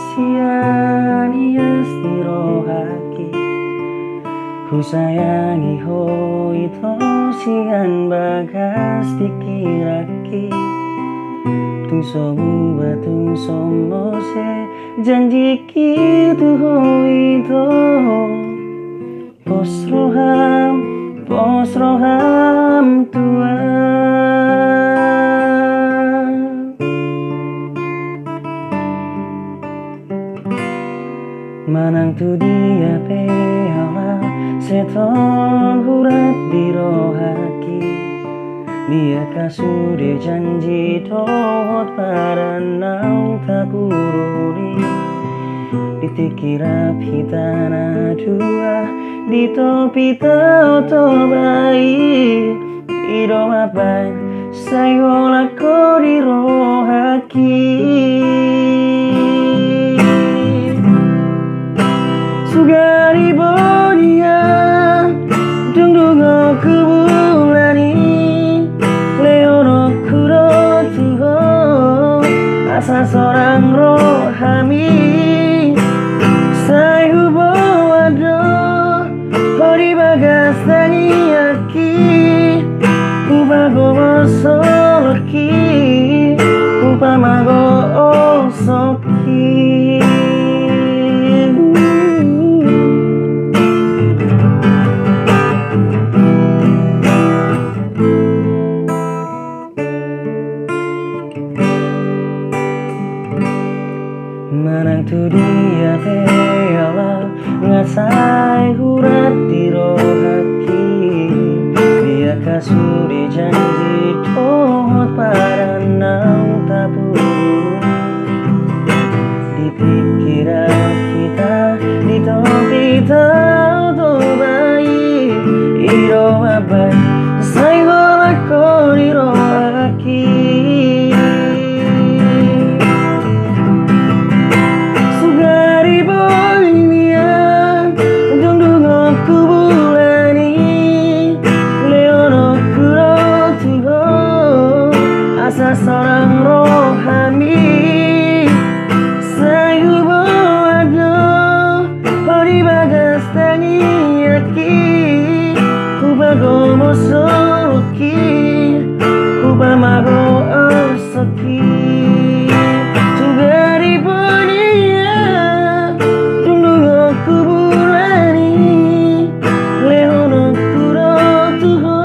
sian istiro haki ku sayangi hoi to sian bagas dikiraki tung somu batung somo se janji kitu hoi to pos roham Tuhan. Manang tu dia peala setong hurat biro haki dia kasude janji tohot pada nau tabururi ditikirap hitana dua di topi tau to bayi ido apa sayola ko di rohaki sugari bonia tunggu kubulani leono kuro tuho asa seorang rohami saya hubawado hori bagas tangi aki ubago soloki upamago osoki Manang tu dia teala ngasai hurat di rohaki dia kasuri janji tohot pada nau tabur dipikira kita di topi tau to bayi iro abai sai golak ko di rohaki seorang rohani saya bawado hori bagas tangi aki ubago mosoloki ubamago osoki tugari bonia tunggu kubulani lehono kuro tuho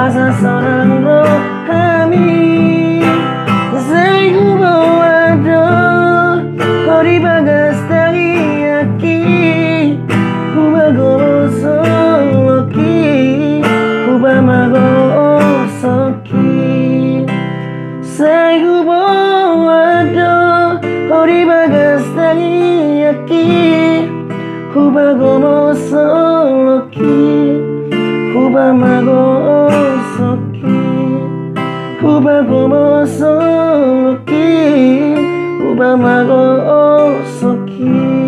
asa seorang rohani saya bawado hori bagas tangi aki ubago mosoloki ubamago osoki ubago mosoloki ubamago osoki